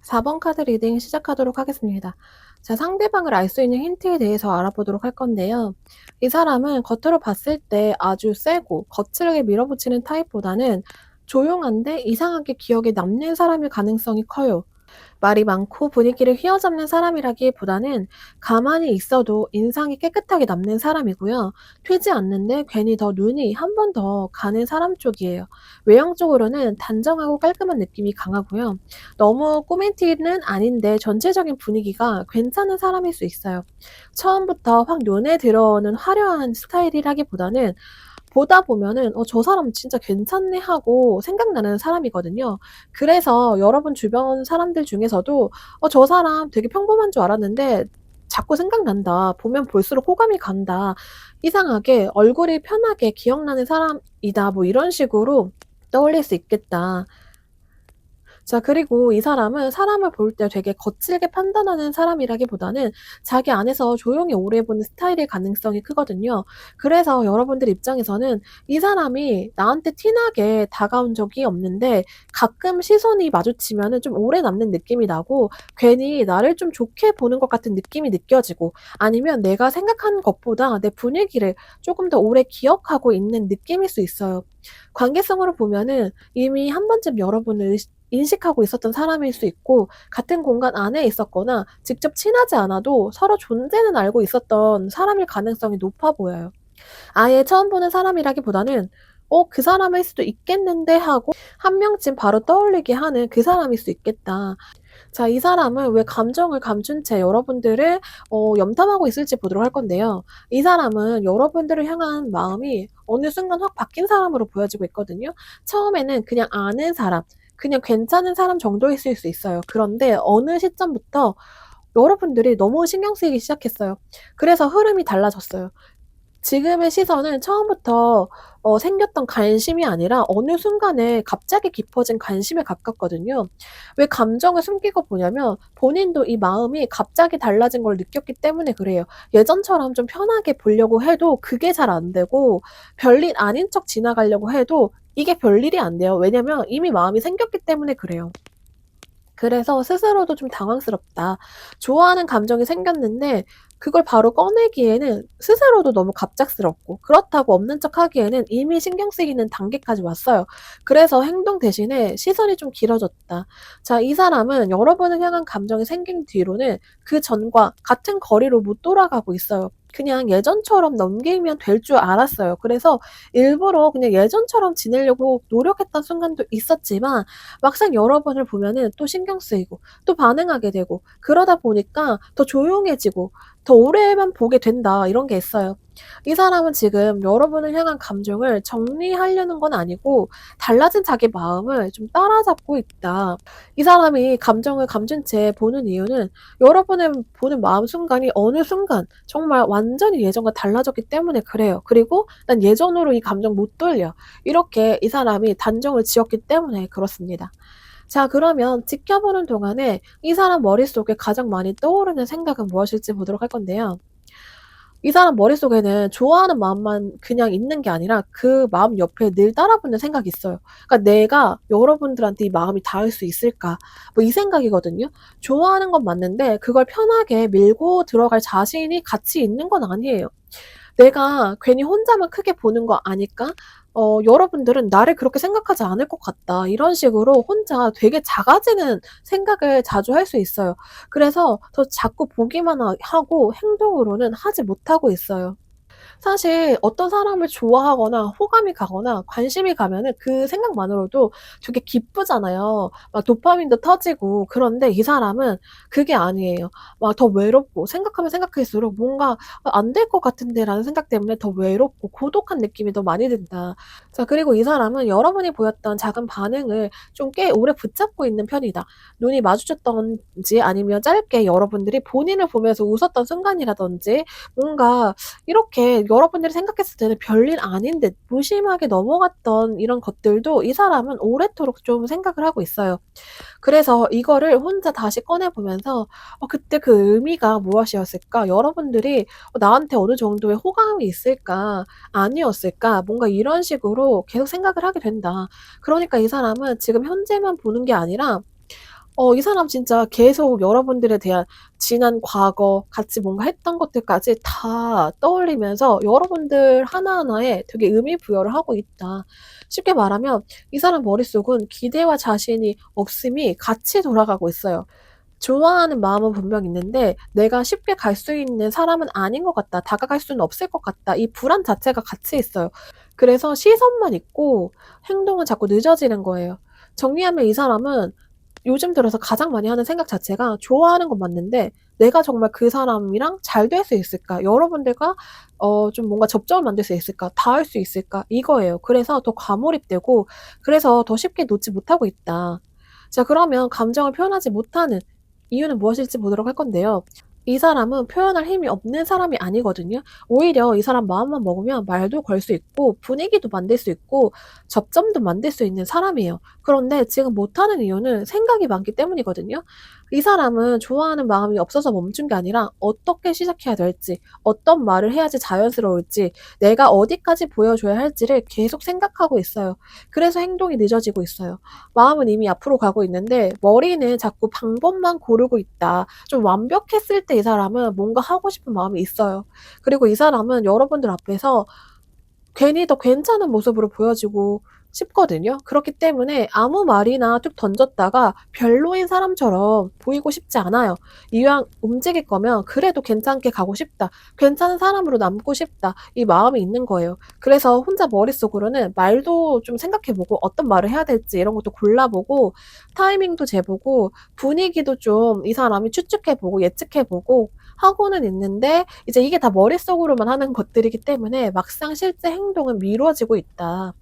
4번 카드 리딩 시작하도록 하겠습니다. 자, 상대방을 알 수 있는 힌트에 대해서 알아보도록 할 건데요. 이 사람은 겉으로 봤을 때 아주 세고 거칠게 밀어붙이는 타입보다는 조용한데 이상하게 기억에 남는 사람일 가능성이 커요. 말이 많고 분위기를 휘어잡는 사람이라기보다는 가만히 있어도 인상이 깨끗하게 남는 사람이고요. 튀지 않는데 괜히 더 눈이 한 번 더 가는 사람 쪽이에요. 외형적으로는 단정하고 깔끔한 느낌이 강하고요. 너무 꾸민 티는 아닌데 전체적인 분위기가 괜찮은 사람일 수 있어요. 처음부터 확 눈에 들어오는 화려한 스타일이라기보다는 보다 보면은 '저 사람 진짜 괜찮네.' 하고 생각나는 사람이거든요. 그래서 여러분 주변 사람들 중에서도 '저 사람 되게 평범한 줄 알았는데 자꾸 생각난다. 보면 볼수록 호감이 간다. 이상하게 얼굴이 편하게 기억나는 사람이다.' 뭐 이런 식으로 떠올릴 수 있겠다. 자 그리고 이 사람은 사람을 볼 때 되게 거칠게 판단하는 사람이라기보다는 자기 안에서 조용히 오래 보는 스타일일 가능성이 크거든요. 그래서 여러분들 입장에서는 이 사람이 나한테 티나게 다가온 적이 없는데 가끔 시선이 마주치면은 좀 오래 남는 느낌이 나고 괜히 나를 좀 좋게 보는 것 같은 느낌이 느껴지고 아니면 내가 생각하는 것보다 내 분위기를 쪼금 더 오래 기억하고 있는 느낌일 수 있어요. 관계성으로 보면은 이미 한 번쯤 여러분을 인식하고 있었던 사람일 수 있고 같은 공간 안에 있었거나 직접 친하지 않아도 서로 존재는 알고 있었던 사람일 가능성이 높아 보여요. 아예 처음 보는 사람이라기보다는 '그 사람일 수도 있겠는데.' 하고 한 명쯤 바로 떠올리게 하는 그 사람일 수 있겠다. 자, 이 사람은 왜 감정을 감춘 채 여러분들을 염탐하고 있을지 보도록 할 건데요. 이 사람은 여러분들을 향한 마음이 어느 순간 확 바뀐 사람으로 보여지고 있거든요. 처음에는 그냥 아는 사람, 그냥 괜찮은 사람 정도였을 수 있어요. 그런데 어느 시점부터 여러분들이 너무 신경 쓰이기 시작했어요. 그래서 흐름이 달라졌어요. 지금의 시선은 처음부터 생겼던 관심이 아니라 어느 순간에 갑자기 깊어진 관심에 가깝거든요. 왜 감정을 숨기고 보냐면 본인도 이 마음이 갑자기 달라진 걸 느꼈기 때문에 그래요. 예전처럼 좀 편하게 보려고 해도 그게 잘 안 되고 별일 아닌 척 지나가려고 해도 이게 별일이 안 돼요. 왜냐면 이미 마음이 생겼기 때문에 그래요. 그래서 스스로도 좀 당황스럽다. 좋아하는 감정이 생겼는데 그걸 바로 꺼내기에는 스스로도 너무 갑작스럽고 그렇다고 없는 척하기에는 이미 신경 쓰이는 단계까지 왔어요. 그래서 행동 대신에 시선이 좀 길어졌다. 자, 이 사람은 여러분을 향한 감정이 생긴 뒤로는 그전과 같은 거리로 못 돌아가고 있어요. 그냥 예전처럼 넘기면 될 줄 알았어요. 그래서 일부러 그냥 예전처럼 지내려고 노력했던 순간도 있었지만 막상 여러분을 보면은 또 신경 쓰이고 또 반응하게 되고 그러다 보니까 더 조용해지고 더 오래만 보게 된다 이런 게 있어요. 이 사람은 지금 여러분을 향한 감정을 정리하려는 건 아니고 달라진 자기 마음을 좀 따라잡고 있다. 이 사람이 감정을 감춘 채 보는 이유는 여러분을 보는 마음 순간이 어느 순간 정말 완전히 예전과 달라졌기 때문에 그래요. 그리고 '난 예전으로 이 감정 못 돌려.' 이렇게 이 사람이 단정을 지었기 때문에 그렇습니다. 자 그러면 지켜보는 동안에 이 사람 머릿속에 가장 많이 떠오르는 생각은 무엇일지 보도록 할 건데요. 이 사람 머릿속에는 좋아하는 마음만 그냥 있는 게 아니라 그 마음 옆에 늘 따라붙는 생각이 있어요. 그러니까 '내가 여러분들한테 이 마음이 닿을 수 있을까?' 뭐 이 생각이거든요. 좋아하는 건 맞는데 그걸 편하게 밀고 들어갈 자신이 같이 있는 건 아니에요. '내가 괜히 혼자만 크게 보는 거 아닐까? 여러분들은 나를 그렇게 생각하지 않을 것 같다.' 이런 식으로 혼자 되게 작아지는 생각을 자주 할 수 있어요. 그래서 더 자꾸 보기만 하고 행동으로는 하지 못하고 있어요. 사실 어떤 사람을 좋아하거나 호감이 가거나 관심이 가면은 그 생각만으로도 되게 기쁘잖아요. 막 도파민도 터지고. 그런데 이 사람은 그게 아니에요. 막 더 외롭고 생각하면 생각할수록 뭔가 '안 될 것 같은데.'라는 생각 때문에 더 외롭고 고독한 느낌이 더 많이 든다. 자 그리고 이 사람은 여러분이 보였던 작은 반응을 좀 꽤 오래 붙잡고 있는 편이다. 눈이 마주쳤던지 아니면 짧게 여러분들이 본인을 보면서 웃었던 순간이라든지 뭔가 이렇게 여러분들이 생각했을 때는 별일 아닌 듯 무심하게 넘어갔던 이런 것들도 이 사람은 오래도록 좀 생각을 하고 있어요. 그래서 이거를 혼자 다시 꺼내 보면서 '그때 그 의미가 무엇이었을까? 여러분들이 나한테 어느 정도의 호감이 있을까? 아니었을까?' 뭔가 이런 식으로 계속 생각을 하게 된다. 그러니까 이 사람은 지금 현재만 보는 게 아니라 이 사람 진짜 계속 여러분들에 대한 지난 과거 같이 뭔가 했던 것들까지 다 떠올리면서 여러분들 하나하나에 되게 의미 부여를 하고 있다. 쉽게 말하면 이 사람 머릿속은 기대와 자신이 없음이 같이 돌아가고 있어요. 좋아하는 마음은 분명 있는데 '내가 쉽게 갈 수 있는 사람은 아닌 것 같다. 다가갈 수는 없을 것 같다.' 이 불안 자체가 같이 있어요. 그래서 시선만 있고 행동은 자꾸 늦어지는 거예요. 정리하면 이 사람은 요즘 들어서 가장 많이 하는 생각 자체가 좋아하는 건 맞는데 '내가 정말 그 사람이랑 잘 될 수 있을까? 여러분들과 좀 뭔가 접점을 만들 수 있을까? 닿을 수 있을까?' 이거예요. 그래서 더 과몰입되고 그래서 더 쉽게 놓지 못하고 있다. 자 그러면 감정을 표현하지 못하는 이유는 무엇일지 보도록 할 건데요. 이 사람은 표현할 힘이 없는 사람이 아니거든요. 오히려 이 사람 마음만 먹으면 말도 걸 수 있고 분위기도 만들 수 있고 접점도 만들 수 있는 사람이에요. 그런데 지금 못하는 이유는 생각이 많기 때문이거든요. 이 사람은 좋아하는 마음이 없어서 멈춘 게 아니라 어떻게 시작해야 될지, 어떤 말을 해야지 자연스러울지, 내가 어디까지 보여줘야 할지를 계속 생각하고 있어요. 그래서 행동이 늦어지고 있어요. 마음은 이미 앞으로 가고 있는데 머리는 자꾸 방법만 고르고 있다. 좀 완벽했을 때 이 사람은 뭔가 하고 싶은 마음이 있어요. 그리고 이 사람은 여러분들 앞에서 괜히 더 괜찮은 모습으로 보여지고 싶거든요. 그렇기 때문에 아무 말이나 툭 던졌다가 별로인 사람처럼 보이고 싶지 않아요. 이왕 움직일 거면 '그래도 괜찮게 가고 싶다. 괜찮은 사람으로 남고 싶다.' 이 마음이 있는 거예요. 그래서 혼자 머릿속으로는 말도 좀 생각해 보고 어떤 말을 해야 될지 이런 것도 골라 보고 타이밍도 재보고 분위기도 좀 이 사람이 추측해 보고 예측해 보고 하고는 있는데 이제 이게 다 머릿속으로만 하는 것들이기 때문에 막상 실제 행동은 미뤄지고 있다.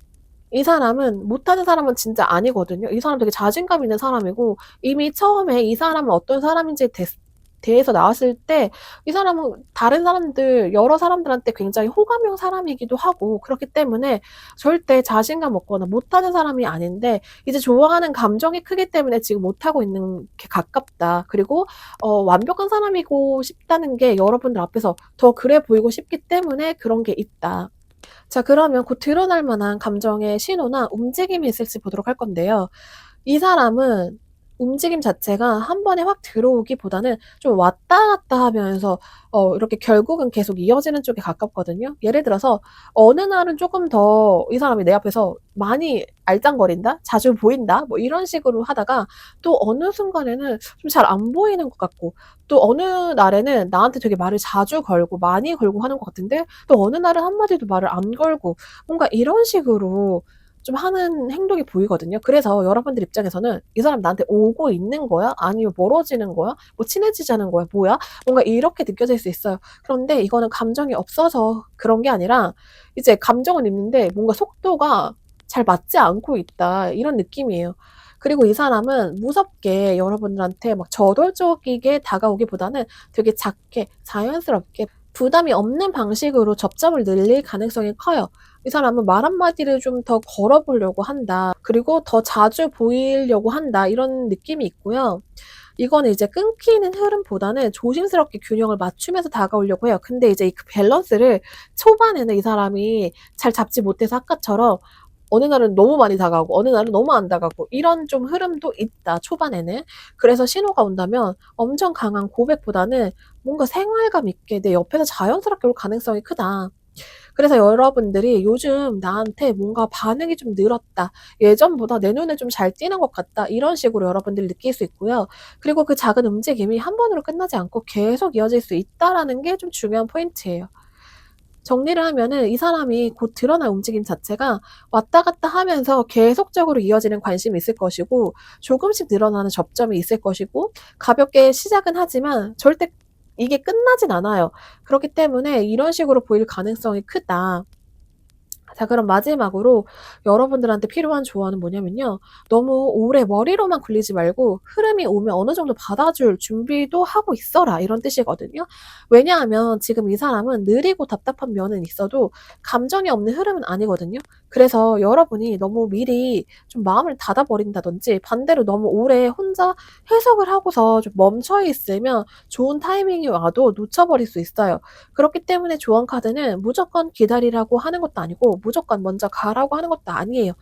이 사람은 못하는 사람은 진짜 아니거든요. 이 사람 되게 자신감 있는 사람이고 이미 처음에 이 사람은 어떤 사람인지에 대해서 나왔을 때 이 사람은 다른 사람들 여러 사람들한테 굉장히 호감형 사람이기도 하고 그렇기 때문에 절대 자신감 없거나 못하는 사람이 아닌데 이제 좋아하는 감정이 크기 때문에 지금 못하고 있는 게 가깝다. 그리고 완벽한 사람이고 싶다는 게 여러분들 앞에서 더 그래 보이고 싶기 때문에 그런 게 있다. 자 그러면 곧 드러날 만한 감정의 신호나 움직임이 있을지 보도록 할 건데요. 이 사람은 움직임 자체가 한 번에 확 들어오기보다는 좀 왔다 갔다 하면서 이렇게 결국은 계속 이어지는 쪽에 가깝거든요. 예를 들어서 어느 날은 쪼끔 더 이 사람이 내 앞에서 많이 알짱거린다? 자주 보인다? 뭐 이런 식으로 하다가 또 어느 순간에는 좀 잘 안 보이는 것 같고, 또 어느 날에는 나한테 되게 말을 자주 걸고 많이 걸고 하는 것 같은데 또 어느 날은 한 마디도 말을 안 걸고 뭔가 이런 식으로 좀 하는 행동이 보이거든요. 그래서 여러분들 입장에서는 '이 사람 나한테 오고 있는 거야? 아니면 멀어지는 거야? 뭐 친해지자는 거야? 뭐야?' 뭔가 이렇게 느껴질 수 있어요. 그런데 이거는 감정이 없어서 그런 게 아니라 이제 감정은 있는데 뭔가 속도가 잘 맞지 않고 있다, 이런 느낌이에요. 그리고 이 사람은 무섭게 여러분들한테 막 저돌적이게 다가오기보다는 되게 작게 자연스럽게 부담이 없는 방식으로 접점을 늘릴 가능성이 커요. 이 사람은 말 한마디를 좀 더 걸어 보려고 한다. 그리고 더 자주 보이려고 한다. 이런 느낌이 있고요. 이거는 이제 끊기는 흐름보다는 조심스럽게 균형을 맞추면서 다가오려고 해요. 근데 이제 그 밸런스를 초반에는 이 사람이 잘 잡지 못해서 아까처럼 어느 날은 너무 많이 다가오고 어느 날은 너무 안 다가오고 이런 좀 흐름도 있다, 초반에는. 그래서 신호가 온다면 엄청 강한 고백보다는 뭔가 생활감 있게 내 옆에서 자연스럽게 올 가능성이 크다. 그래서 여러분들이 '요즘 나한테 뭔가 반응이 좀 늘었다. 예전보다 내 눈에 좀 잘 띄는 것 같다.' 이런 식으로 여러분들이 느낄 수 있고요. 그리고 그 작은 움직임이 한 번으로 끝나지 않고 계속 이어질 수 있다라는 게 좀 중요한 포인트예요. 정리를 하면은 이 사람이 곧 드러날 움직임 자체가 왔다 갔다 하면서 계속적으로 이어지는 관심이 있을 것이고, 조금씩 늘어나는 접점이 있을 것이고, 가볍게 시작은 하지만 절대 이게 끝나진 않아요. 그렇기 때문에 이런 식으로 보일 가능성이 크다. 자, 그럼 마지막으로 여러분들한테 필요한 조언은 뭐냐면요. 너무 오래 머리로만 굴리지 말고 흐름이 오면 어느 정도 받아줄 준비도 하고 있어라, 이런 뜻이거든요. 왜냐하면 지금 이 사람은 느리고 답답한 면은 있어도 감정이 없는 흐름은 아니거든요. 그래서 여러분이 너무 미리 좀 마음을 닫아 버린다든지 반대로 너무 오래 혼자 해석을 하고서 좀 멈춰 있으면 좋은 타이밍이 와도 놓쳐 버릴 수 있어요. 그렇기 때문에 조언 카드는 무조건 기다리라고 하는 것도 아니고 무조건 먼저 가라고 하는 것도 아니에요.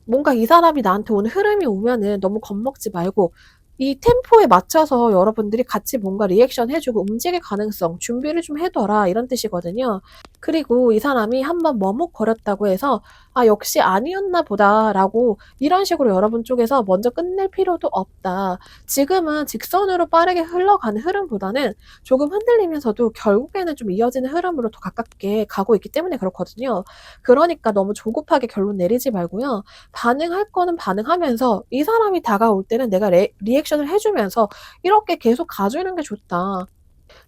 뭔가 이 사람이 나한테 오는 흐름이 오면은 너무 겁먹지 말고 이 템포에 맞춰서 여러분들이 같이 뭔가 리액션 해 주고 움직일 가능성 준비를 좀 해 둬라, 이런 뜻이거든요. 그리고 이 사람이 한번 머뭇거렸다고 해서 '아 역시 아니었나 보다.'라고 이런 식으로 여러분 쪽에서 먼저 끝낼 필요도 없다. 지금은 직선으로 빠르게 흘러가는 흐름보다는 조금 흔들리면서도 결국에는 좀 이어지는 흐름으로 더 가깝게 가고 있기 때문에 그렇거든요. 그러니까 너무 조급하게 결론 내리지 말고요. 반응할 거는 반응하면서 이 사람이 다가올 때는 내가 리액션을 해 주면서 이렇게 계속 가 주는 게 좋다.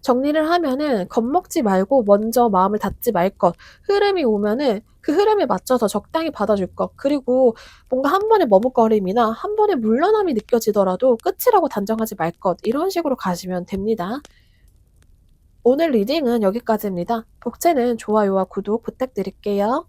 정리를 하면은 겁먹지 말고 먼저 마음을 닫지 말 것, 흐름이 오면은 그 흐름에 맞춰서 적당히 받아줄 것, 그리고 뭔가 한 번의 머뭇거림이나 한 번의 물러남이 느껴지더라도 끝이라고 단정하지 말 것, 이런 식으로 가시면 됩니다. 오늘 리딩은 여기까지입니다. 복채는 좋아요와 구독 부탁드릴게요.